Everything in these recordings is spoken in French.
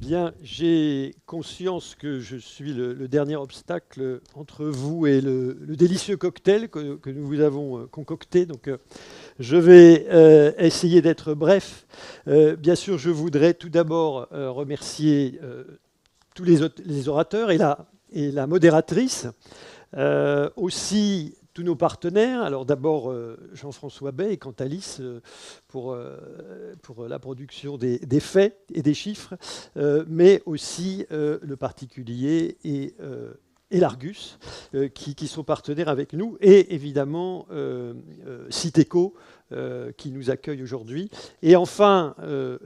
Bien, j'ai conscience que je suis le dernier obstacle entre vous et le délicieux cocktail que nous vous avons concocté. Donc, je vais essayer d'être bref. Bien sûr, je voudrais tout d'abord remercier tous les orateurs et la modératrice. Aussi tous nos partenaires. Alors d'abord Jean-François Bay et Cantalis pour la production des faits et des chiffres, mais aussi le particulier et l'Argus qui sont partenaires avec nous, et évidemment Citeco qui nous accueille aujourd'hui. Et enfin,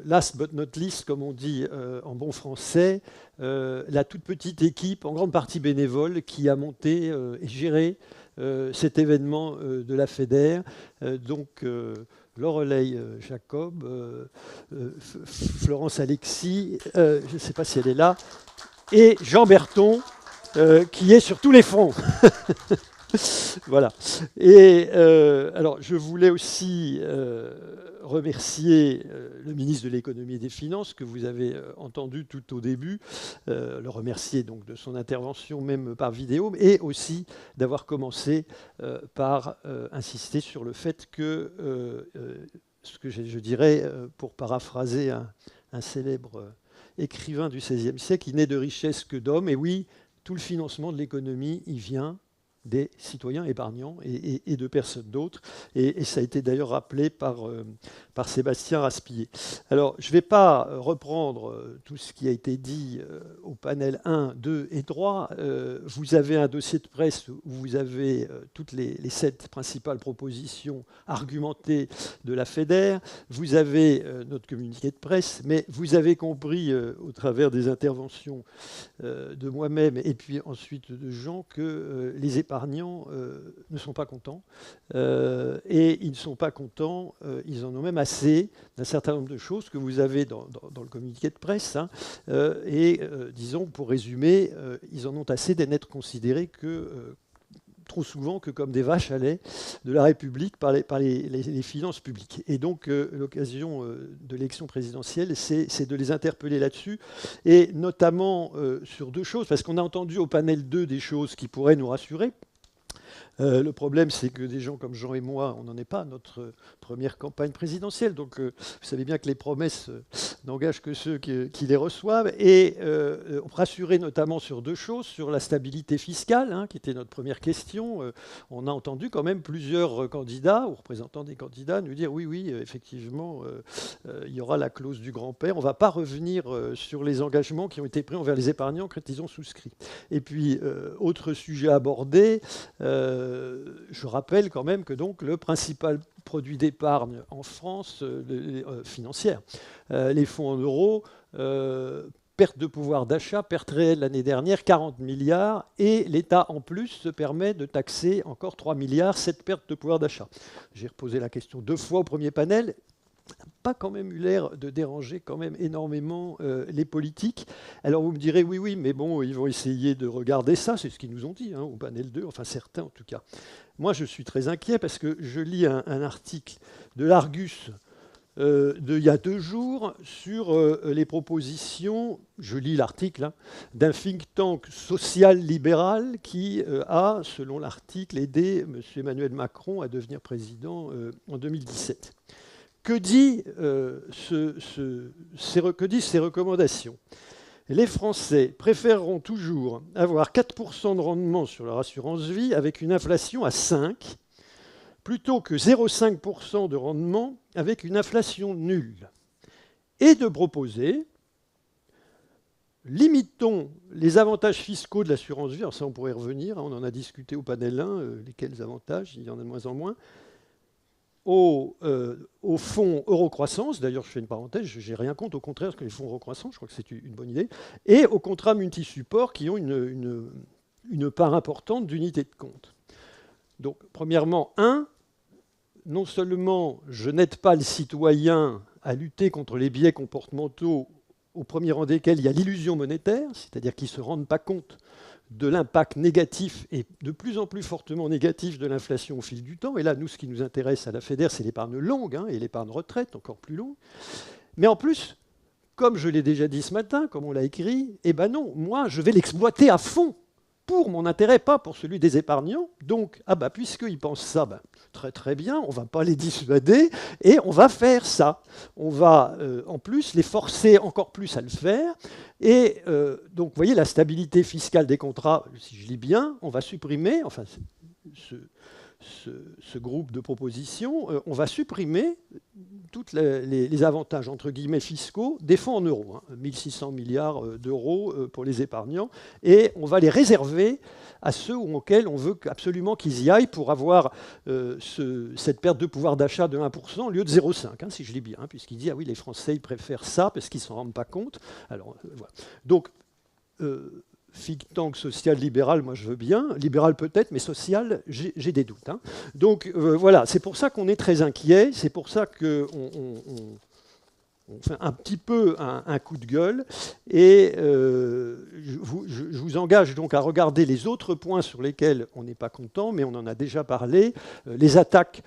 last but not least, comme on dit en bon français, la toute petite équipe, en grande partie bénévole, qui a monté et géré cet événement de la FEDER. Donc, Loreley Jacob, Florence Alexis, je ne sais pas si elle est là, et Jean Berton, qui est sur tous les fronts. Voilà. Et alors, je voulais aussi remercier le ministre de l'économie et des finances que vous avez entendu tout au début, le remercier donc de son intervention même par vidéo, et aussi d'avoir commencé par insister sur le fait que ce que je dirais, pour paraphraser un célèbre écrivain du XVIe siècle, il n'est de richesse que d'hommes. Et oui, tout le financement de l'économie, il vient des citoyens épargnants et de personnes d'autres. Et ça a été d'ailleurs rappelé par Sébastien Raspillier. Alors, je ne vais pas reprendre tout ce qui a été dit au panel 1, 2 et 3. Vous avez un dossier de presse où vous avez toutes les 7 principales propositions argumentées de la FEDER. Vous avez notre communiqué de presse, mais vous avez compris au travers des interventions de moi-même et puis ensuite de Jean que les épargnants ne sont pas contents. Et ils ne sont pas contents, ils en ont même assez d'un certain nombre de choses que vous avez dans le communiqué de presse. Hein, disons, pour résumer, ils en ont assez d'être considérés trop souvent que comme des vaches à lait de la République par les finances publiques. Et donc, l'occasion de l'élection présidentielle, c'est de les interpeller là-dessus, et notamment sur 2 choses, parce qu'on a entendu au panel 2 des choses qui pourraient nous rassurer. Le problème, c'est que des gens comme Jean et moi, on n'en est pas à notre première campagne présidentielle. Donc, vous savez bien que les promesses n'engagent que ceux qui les reçoivent. Et on rassurait notamment sur 2 choses, sur la stabilité fiscale, hein, qui était notre première question. On a entendu quand même plusieurs candidats, ou représentants des candidats, nous dire oui, effectivement, il y aura la clause du grand-père. On ne va pas revenir sur les engagements qui ont été pris envers les épargnants quand ils ont souscrit. Et puis, autre sujet abordé, je rappelle quand même que donc le principal produit d'épargne en France financière, les fonds en euros, perte de pouvoir d'achat, perte réelle l'année dernière, 40 milliards, et l'État en plus se permet de taxer encore 3 milliards cette perte de pouvoir d'achat. J'ai reposé la question 2 fois au premier panel. Pas quand même eu l'air de déranger quand même énormément les politiques. Alors vous me direz oui, mais bon, ils vont essayer de regarder ça, c'est ce qu'ils nous ont dit hein, au panel 2, enfin certains en tout cas. Moi je suis très inquiet parce que je lis un article de l'Argus d'il y a 2 jours sur les propositions, je lis l'article, hein, d'un think tank social-libéral qui a, selon l'article, aidé M. Emmanuel Macron à devenir président en 2017. Que disent ces recommandations? Les Français préféreront toujours avoir 4% de rendement sur leur assurance vie avec une inflation à 5, plutôt que 0,5% de rendement avec une inflation nulle. Et de proposer, limitons les avantages fiscaux de l'assurance vie, alors ça on pourrait revenir, hein, on en a discuté au panel 1, lesquels avantages, il y en a de moins en moins, au fonds Eurocroissance, d'ailleurs je fais une parenthèse, je n'ai rien contre, au contraire, que les fonds Eurocroissance, je crois que c'est une bonne idée, et aux contrats multi-supports qui ont une part importante d'unités de compte. Donc, premièrement, non seulement je n'aide pas le citoyen à lutter contre les biais comportementaux, au premier rang desquels il y a l'illusion monétaire, c'est-à-dire qu'ils ne se rendent pas compte de l'impact négatif et de plus en plus fortement négatif de l'inflation au fil du temps. Et là, nous, ce qui nous intéresse à la FEDER, c'est l'épargne longue, hein, et l'épargne retraite, encore plus longue. Mais en plus, comme je l'ai déjà dit ce matin, comme on l'a écrit, eh ben non, moi, je vais l'exploiter à fond pour mon intérêt, pas pour celui des épargnants. Donc, puisqu'ils pensent ça, très très bien, on ne va pas les dissuader et on va faire ça. On va en plus les forcer encore plus à le faire. Et donc, vous voyez, la stabilité fiscale des contrats, si je lis bien, on va supprimer, enfin, ce groupe de propositions, on va supprimer tous les avantages entre guillemets fiscaux des fonds en euros, 1600 milliards d'euros pour les épargnants, et on va les réserver à ceux auxquels on veut absolument qu'ils y aillent pour avoir cette perte de pouvoir d'achat de 1% au lieu de 0,5, si je lis bien, puisqu'il dit, ah oui, les Français ils préfèrent ça parce qu'ils ne s'en rendent pas compte. Alors, voilà. Donc, think tank social-libéral, moi je veux bien, libéral peut-être, mais social, j'ai des doutes. Donc voilà, c'est pour ça qu'on est très inquiet, c'est pour ça qu'on fait un petit peu un coup de gueule, et je vous engage donc à regarder les autres points sur lesquels on n'est pas content, mais on en a déjà parlé, les attaques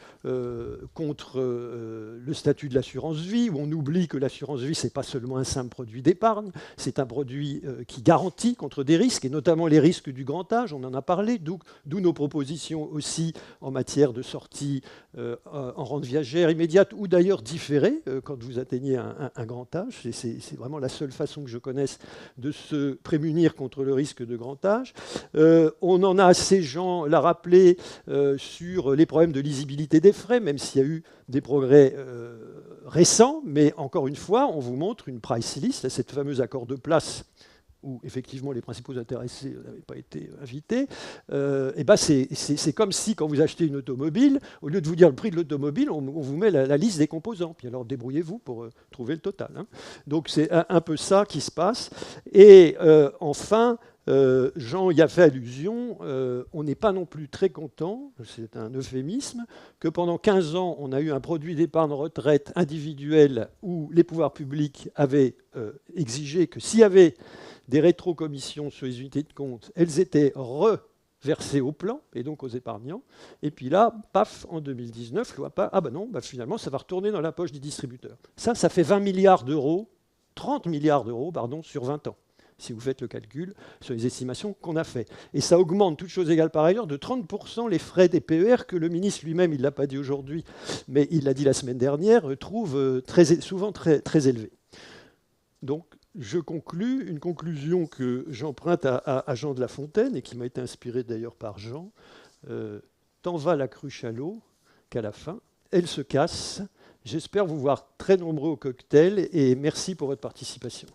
contre le statut de l'assurance vie, où on oublie que l'assurance vie, ce n'est pas seulement un simple produit d'épargne, c'est un produit qui garantit contre des risques, et notamment les risques du grand âge, on en a parlé, d'où nos propositions aussi en matière de sortie en rente viagère immédiate, ou d'ailleurs différée, quand vous atteignez un grand âge. C'est vraiment la seule façon que je connaisse de se prémunir contre le risque de grand âge. On en a assez, Jean l'a rappelé, sur les problèmes de lisibilité des frais, même s'il y a eu des progrès récents, mais encore une fois, on vous montre une price list, cette fameuse accord de place où effectivement les principaux intéressés n'avaient pas été invités, c'est comme si quand vous achetez une automobile, au lieu de vous dire le prix de l'automobile, on vous met la liste des composants. Puis alors débrouillez-vous pour trouver le total. Donc c'est un peu ça qui se passe. Et enfin, Jean y a fait allusion, on n'est pas non plus très content, c'est un euphémisme, que pendant 15 ans, on a eu un produit d'épargne retraite individuel où les pouvoirs publics avaient exigé que s'il y avait des rétrocommissions sur les unités de compte, elles étaient reversées au plan et donc aux épargnants. Et puis là, paf, en 2019, loi pas, finalement, ça va retourner dans la poche des distributeurs. Ça fait 20 milliards d'euros, 30 milliards d'euros, sur 20 ans, si vous faites le calcul sur les estimations qu'on a fait. Et ça augmente, toutes choses égales par ailleurs, de 30% les frais des PER que le ministre lui-même, il ne l'a pas dit aujourd'hui, mais il l'a dit la semaine dernière, trouve souvent très, très élevés. Donc, je conclus, une conclusion que j'emprunte à Jean de La Fontaine et qui m'a été inspirée d'ailleurs par Jean. Tant va la cruche à l'eau qu'à la fin, elle se casse. J'espère vous voir très nombreux au cocktail et merci pour votre participation.